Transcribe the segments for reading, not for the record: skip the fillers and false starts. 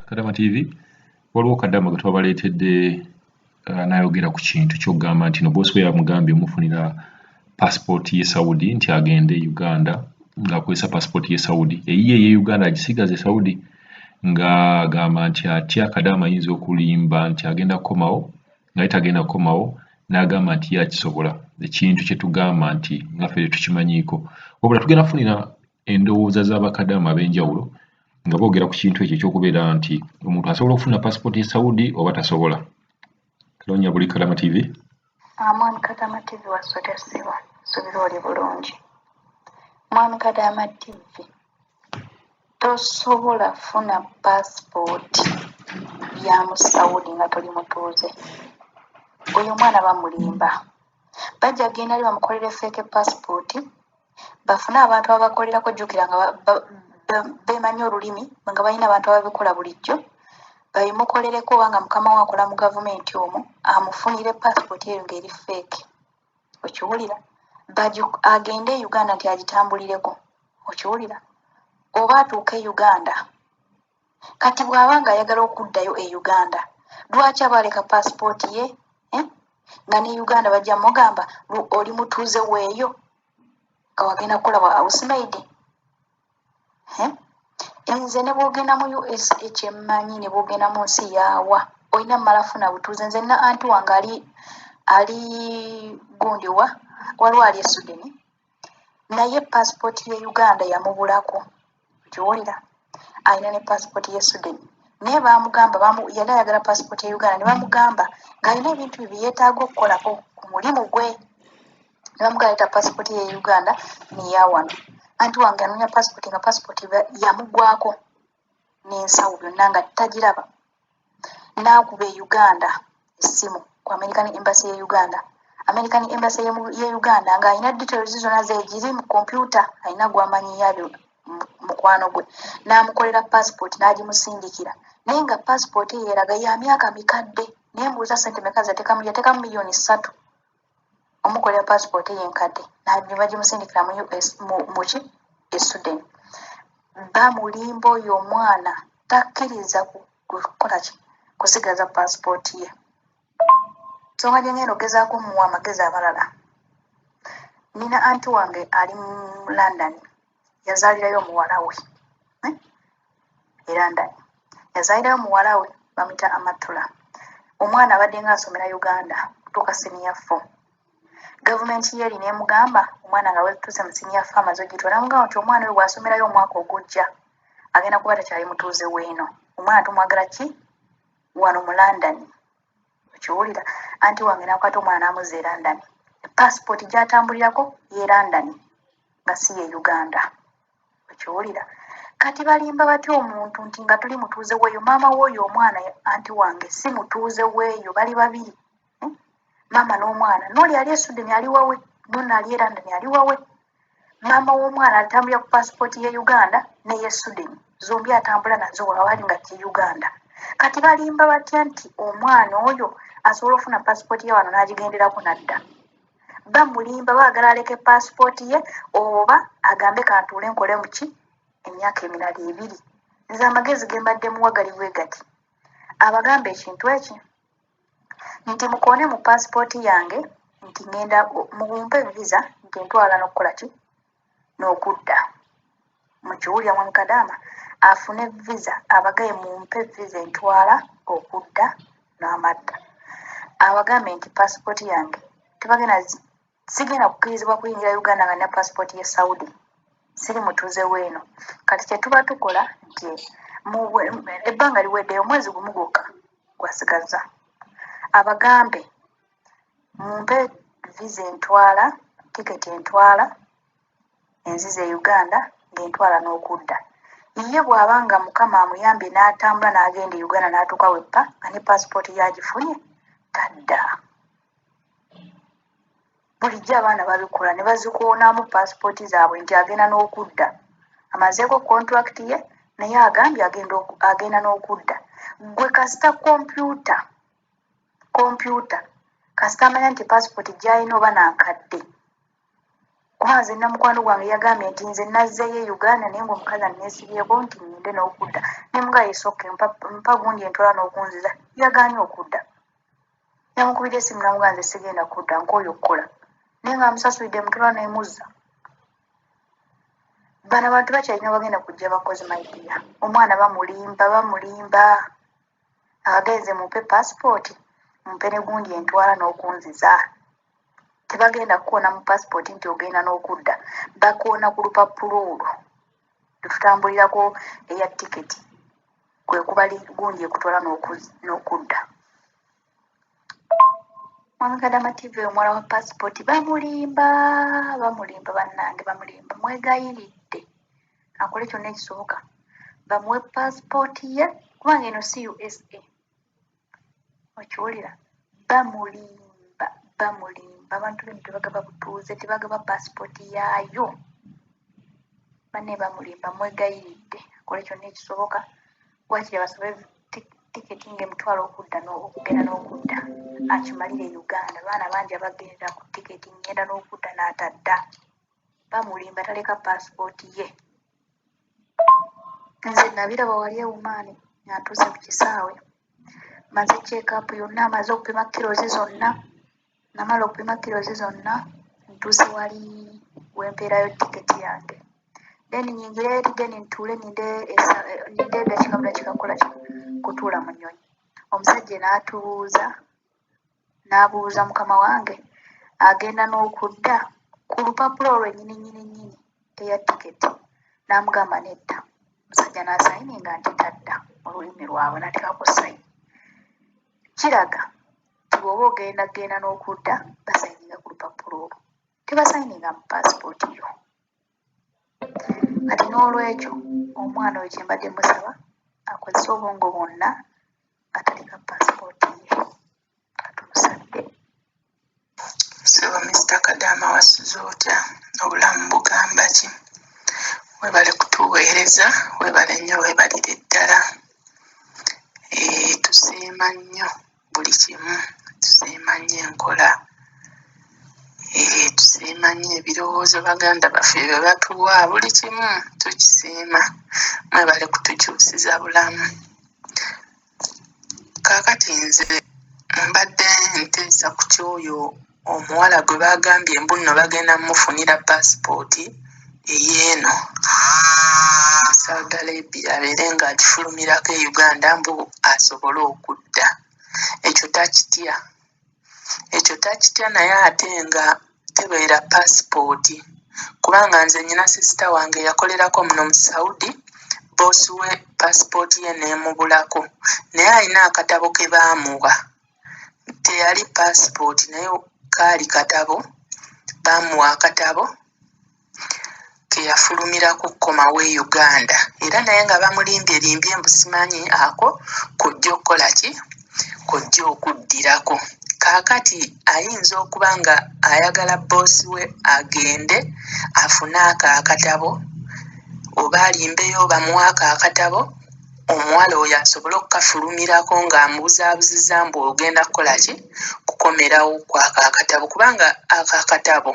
Kadama TV waliwo Kadama gwe twabaleetedde n'ayogera ku kintu ky'okugamba nti no boosi we yamugambye omufunira paasipooti ye Saudi nti agende Uganda ng'akozesa paasipooti ye Saudi eyiye eye Uganda agisigaze Saudi ng'agamba nti atya Kadama ayinza okulimba nti agenda kukomawo naye tagenda kukomawo n'agamba nti ye akisobola ekintu kye tugamba nti ngaffe tetukimanyiiko wabula tugenda kufunira endowooza z'abakadama ab'enjawulo nga boogera ku kintu ekyo eky'okubeera nti omuntu asobola okufuna paasipooti ye Saudi oba tasobola. Kaloonya buli Kadama TV. Mwami Kadama TV wasota ssiba nsubira oli bulungi. Mwami Kadama TV tosobola funa paasipooti ya mu Saudi nga toli mutuuze. Oyo mwana bamulimba bajja genda ali bamukolere feeke paasipooti bafune abantu ababakolerako jjukira nga beemanyi olulimi nga balina abantu ababikola bulijjo babimukolereko obanga mukama we akola mu gavumenti omwo amufunire paasipooti eyo ng'eri feeke okiwulira agende e Uganda nti agitambulireko okiwulira oba atuuke e Uganda kati bw'aba nga ayagala okuddayo e Uganda lwaki abaleka paasipooti ye nga ne Uganda bajja mugamba oli mutuuze weeyo nga wagenda kukola bwa housemaid. Nze ne bw'ogenda mu US ekyemmanyi ne bw'ogenda mu nsi yaawa olina malafuna butuuze. Nze na anti wange ali gundi waliwo ali e Sweden naye paasipooti ye Uganda yamubulako okiwulira alina ne paasipooti ye Sweden naye baamugamba yali ayagala paasipooti ye Uganda ne bamugamba ng'alina ebintu bye yeetaaga okukolako ku mulimu gwe ne bamugamba leeta paasipooti ye Uganda neyawano anti wange anoonya paasipooti nga paasipooti yamugwako n'ensawo byonna nga tagiraba n'akuba e Uganda essimu ku American Embassy ye Uganda. American Embassy ye Uganda ng'alina details zonna ziri mu kompyuta alina gw'amanyi yali mukwano gwe n'amukolera paasipooti n'agimusindikira naye nga paasipooti eyo eraga ya myaka mikadde naye mbuuza ssente meka yateekamu miliyoni 3 omukolera paasipooti eyo enkadde ne bagimusindikira mu US muki e Sweden. Bamulimba oyo omwana takkiriza kukola ki kusigaza paasipooti ye. Nsonga gye ngenda ogezaako muwa amagezi amalala. Nina anti wange ali mu London yazaalirayo muwala we e London yazaalirayo muwala we bamuyita Amatula. Omwana abadde nga asomera Uganda kutuuka senior 4. Gavumenti ye eri n'emugamba omwana nga wetuuse mu senior 4 amaze ogitwala n'amugamba nti omwana oyo bw'asomerayo omwaka ogujja agenda kuba takyali mutuuze weeno omwana tumwagala ki wano mu London okiwulira anti wange n'akwata omwana n'amuzza e London paasipooti gy'atambulirako ye London nga si ye Uganda okiwulira kati balimba batya omuntu nti nga tuli mutuuze weeyo maama w'oyo omwana anti wange si mutuuze weeyo bali babiri maama n'omwana n'oli ali e Sweden ali wawe n'ono ali e London ali wawe maama w'omwana atambulira ku paasipooti ye Uganda n'eye Sweden zombi atambula nazo waawali nga ki Uganda kati balimba batya nti omwana oyo asobola okufuna paasipooti ye wano n'agigenderako nadda bamulimba baagala aleke paasipooti ye oba agambe kantuule nkole muki emyaka emirala 2. Nze amagezi ge mbadde muwagali bwe gati abagamba ekintu eki nti mukoone mu paasipooti yange nti ngenda mumpe visa nti ntwala n'okukola ki n'okudda mukiwulira mu Kadama afune visa abagaye mumpe visa entwala okudda n'amadda abagambe nti paasipooti yange sigenda kukkirizibwa kuyingira Uganda nga nina paasipooti ye Saudi siri mutuuze weeno kati kye tuba tukola nti ebbanga liweddeyo omwezi gumu gwokka gwasigaza abagambe mumpe visa entwala tiketi entwala enziza e Uganda ng'entwala n'okudda ye bw'abanga mukama amuyambye n'atambula n'agenda e Uganda n'atuuka weppa nga ne paasipooti yagifunye tadda bulijjo abaana babikola ne bazikoonamu paasipooti zaabwe nti agenda n'okudda amazeeko kontrakiti ye naye agambye agenda n'okudda gwe kasita kompyuta kasita amanya nti paasipooti gy'alina oba nankadde kuba nze namukwano gwange yagambye nti nze nazzeeyo Uganda naye ng'omukazi anneesibyeko nti ngende n'okudda ne mga yesoke mpa gundi entwala n'okunziza yagaanye okudda yamukubira esimu namugaa nze sigenda kudda nkooyo okukola naye nga amusasulidde mutwala n'emuzza bano abantu bakyalina bagenda kujja bakozi maidiya omwana bamulimba abagenze mumpe paasipooti mumpe ne gundi entwala n'okunziza tebagenda kukoona mu paasipooti nti ogenda n'okudda bakoona ku lupapula olwo lututambulirako eya tiketi kwe kuba gundi ekutwala n'okudda Mwamagada Mativu omwala wa paasipooti bamulimba bannange bamulimba mwegayiridde akole kyonna ekisoboka bamuwe paasipooti ye kubanga eno si USA okiwulira bamulimba abantu beno tebagaba butuuze tebagaba paasipooti yaayo banne bamulimba mwegayiridde akole kyonna ekisoboka wakiri basabe tiketi ng'emitwalo okugenda n'okudda akimalire Uganda baana bangi abagenda ku tiketi ngenda n'okudda n'atadda bamulimba taleka paasipooti ye nze nabiraba wali ewumaani atuuse ku kisaawe maze check-up yonna amaze okupima kilozi zonna namala okupima kilozi zonna ntuuse wali wempeerayo tiketi yange then nyingire eri then ntuule ninde dakika kola kutuula mu nnyonyi omusajja n'abuuza mukama wange agenda n'okudda ku lupapula olwo ennyini eya tiketi n'amugamba nedda omusajja n'asayininga nti tadda olulimi lwabwe nateekako sayini kiraga nti bw'oba ogenda n'okudda basayininga ku lupapula olwo tebasayininga mu paasipooti yo kati n'olwekyo omwana oyo kyembadde musaba akozesa obwongo bwonna ataleka paasipooti ye katumusadde siba Mr. Kadaama wasuze otya obulamu bugamba ki webale kutuweereza webale nnyo webalire ddala tusiima nnyo buli kimu tusiima nnyo enkola tusiima nnyo ebirowoozo baganda baffe bye batuwa buli kimu tukisiima mwebale kutukyusiza bulamu kaakati nze mbadde nteesa ku kyoyo omuwala gwe bagambye mbu nno bagenda mmufunira paasipooti eyeeno Saudi Arabia abeere ng'agifulumirako e Uganda mbu asobole okudda ekyo takitya naye ate nga tebeera paasipooti kubanga nze nnyina sisita wange yakolerako muno mu Saudi boosi we paasipooti ye neemubulako naye alina akatabo ke baamuwa teyali paasipooti naye kaali katabo baamuwa akatabo keyafulumirako okukomawo e Uganda era naye nga bamulimbye mbu simanyi ako kojja okukola ki kojja okuddirako kaakati ayinza okuba nga ayagala boosi we agende afune ako akatabo oba alimbeyo bamuwaako akatabo omuwala oyo asobole okukafulumirako ng'amubuzaabuziza mbu ogenda kukola ki kukomerawo kwako akatabo kubanga ako akatabo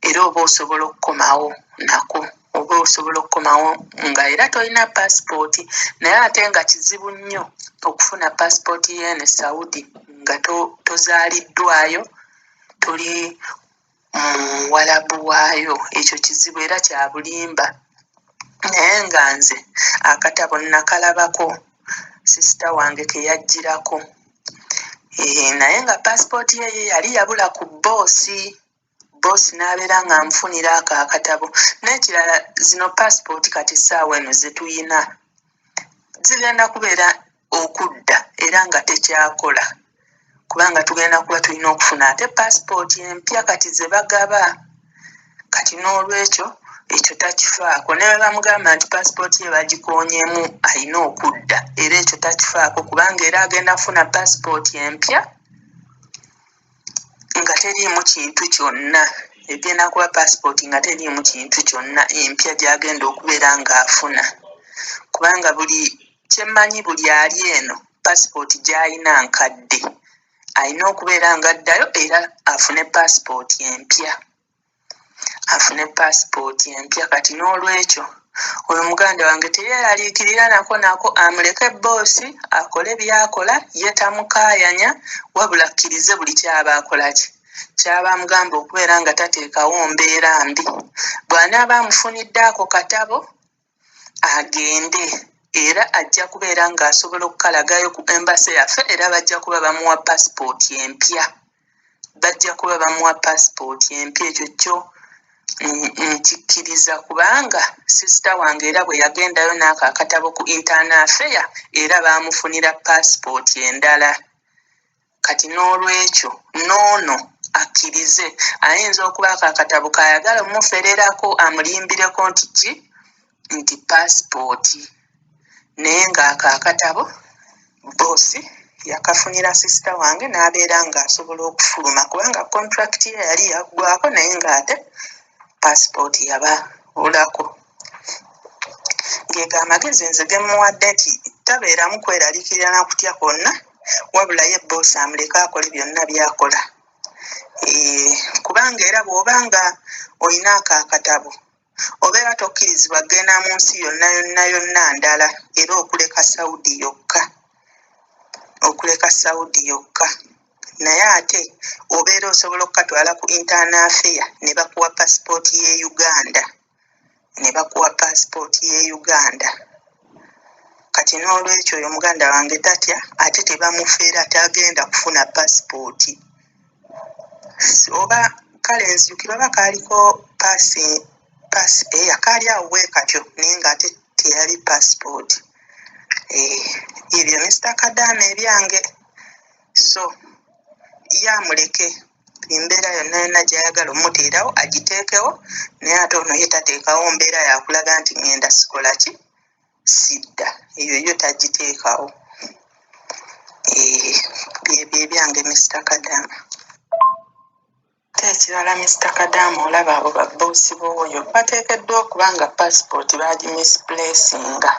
era oba osobola okukomawo nako oba osobola okukomawo nga era tolina paasipooti naye ate nga kizibu nnyo okufuna paasipooti y'ene Saudi nga tozaaliddwayo toli muwalabu waayo ekyo kizibu era kya bulimba naye nga nze akatabo nakalabako sisita wange keyajjirako naye nga paasipooti ye yali yabula ku boosi n'abeera nga nfunira ako akatabo n'ekirala zino paasipooti kati essaawa eno zetuyina zigenda kubeera okudda era nga tekyakola kubanga tugenda kuba tulina okufuna ate paasipooti empya kati ze bagaba kati n'olwekyo ekyo takifaako ne bwe bamugamba nti paasipooti ye bagikoonyeemu alina okudda era ekyo takifaako kubanga era agenda kufuna paasipooti empya nga teriimu kintu kyonna egenda kuba paasipooti nga teriimu kintu kyonna empya gy'agenda okubeera ng'afuna kubanga buli kyemmanyi buli ali eno paasipooti gy'alina nkadde alina okubeera ng'addayo era afune paasipooti empya afune passport empya. Kati n'olwekyo oyo muganda wange teyeraliikirira nako amuleke boosi akole byakola, ye tamukaayanya, wabula akkirize buli kyaba akola kyaba amugamba okubeera nga tateekawo mbeera mbi. Bw'anaaba amufunidde ako katabo agende, era ajja kubeera ng'asobola okukalagayo ku embasi yaffe, era bajja kuba bamuwa passport empya. Bajja kuba bamuwa passport empya, ekyo kyo nkikkiriza, kubanga sisita wange era bwe yagendayo n'ako akatabo ku internal affair era baamufunira passport endala. Kati n'olwekyo noono akkirize, ayinza okuba ako akatabo kayagala omufererako amulimbireko nti passport, naye ng'ako akatabo boosi yakafunira sisita wange n'abeera ng'asobola okufuluma, kubanga contract ye yali yaggwako naye ng'ate passport yabawulako. Geego amagezi nze ge muwadde nti tabeeramu kweraliikirira na kutya kwonna, wabula ye boosi amuleke akole byonna byakola. Kubanga era bw'obanga olina ako akatabo obeera tokkirizibwa kgenda mu nsi yonna ndala, era okuleka Saudi yokka. Naye ate obeera osobola okukatwala ku internal affair ne bakuwa passport ye Uganda. Kati n'olwekyo oyo muganda wange tatya, ate tebamufeera tagenda kufuna passport. Oba kale nzijukira oba kaaliko kaali awo bwe katyo naye ng'ate teyali passport. Ebyo Mr. Kadaama ebyange. So yamuleke embeera yonna gy'ayagala omuteerawo agiteekewo, naye ate ono ye tateekawo mbeera yakulaga nti ngenda sikola sidda, eyo tagiteekawo. Byebyo ebyange Mr. Kadaama. Ekirala Mr. Kadaama, olaba abo babboosi b'oyo bateekeddwa okuba nga passport bagimisplacinga,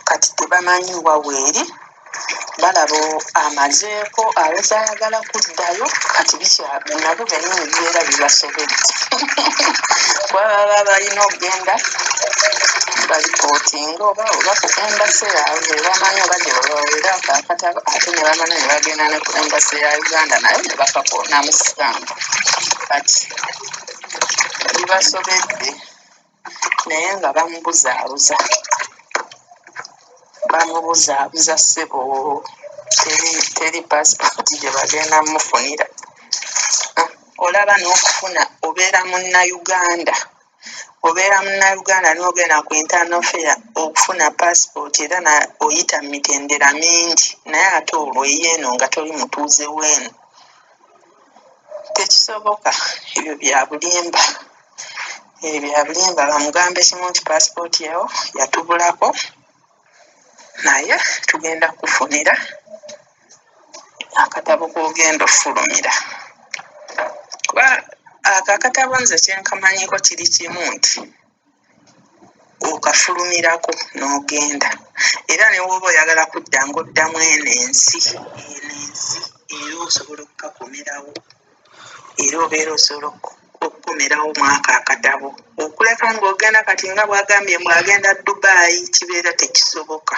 kati tebamanyi waweeri, balaba amazeeko aweza ayagala kuddayo, kati nabo bennyini bibeera bibasobedde. Kuba baba balina okugenda balipootinga oba ku embasi yaabwe, bamanyi oba gye babaweera akatabo, ate ne bamanya ne bagenda ne ku embasi ya Uganda nayo ne bakakoonamu sitampu. Kati bibasobedde naye nga bamubuzaabuza ssebo, teri passport gye bagenda mufunira. Olaba n'okufuna obeera munnayuganda n'ogenda ku internal affair okufuna passport era oyita mu mitendera mingi, naye ate olwo yeeno nga toli mutuuze weeno, tekisoboka. Ebyo bya bulimba. Bamugambe kimu nti passport yawo yatubulako, naye tugenda kufunira akatabo k'ogenda ofulumira. Kuba ako akatabo nze kyenkamanyiko kiri kimu nti okafulumirako n'ogenda, era ne woba oyagala kudda ng'oddamu eno ensi era osobola okukakomerawo, era obeera osobola okukomerawo mwaka akatabo. Okuleka ng'ogenda kati nga bwagambye mwagenda Dubai, kibeera tekisoboka.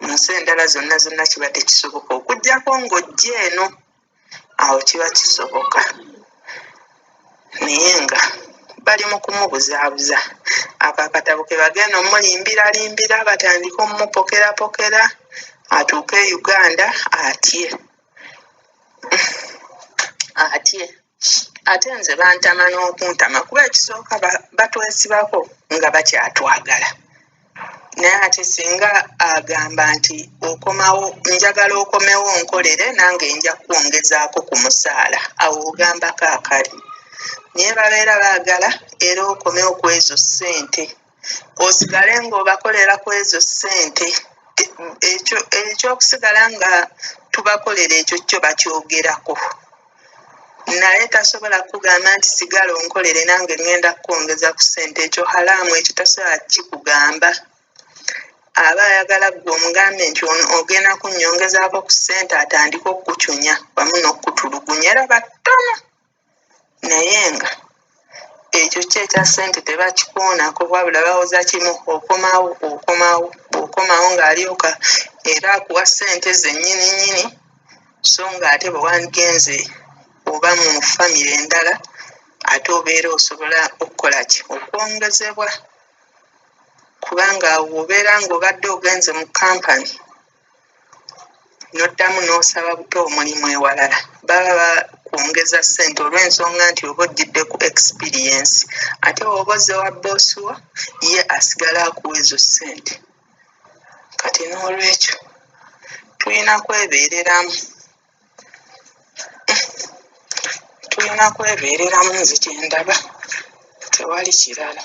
Mu nsi endala zonna kiba tekisoboka, okuggyako ng'ojja eno awo kiba kisoboka. Naye nga bali mu kumubuzaabuza, ako akatabo ke bagenda omulimbiralimbira, batandika omumupokerapokera atuuke e Uganda atye. Ate nze bantama n'okuntama, kuba ekisooka batwesibako nga bakyatwagala. Naye ate singa agamba nti okomawo, njagala okomewo onkolere nange nja kwongezaako ku musaala, awo ogambako akali. Naye babeera baagala era okomewo ku ezo ssente, osigale ng'obakolera ku ezo ssente. Ekyokusigala nga tubakolera ekyo kyo bakyogerako, naye tasobola kugamba nti sigala onkolere nange ngenda kwongeza ku ssente. Ekyo halaamu, ekyo tasobola kikugamba. Aba ayagala ggwe omugambe nti ogenda kunnyongezaako ku ssente, atandika okukucunya wamu n'okutulugunya, era batono. Naye nga ekyo kyekya ssente tebakikoonako wabula bawoza kimu okomawo ng'alyoka era akuwa ssente zennyini so ng'ate bwe wangenze oba mu famire endala ate obeera osobola okukola ki okwongezebwa kubanga obeera ng'obadde ogenze mu kampani n'oddamu n'osaba buto omulimu ewalala baba bakwongeza ssente olw'ensonga nti oba ojjidde ku experience ate oba ozze wa boosi wo ye asigala akuwa ezo ssente kati n'olwekyo tulina kwebeereramu nze gye ndaba tewali kirala.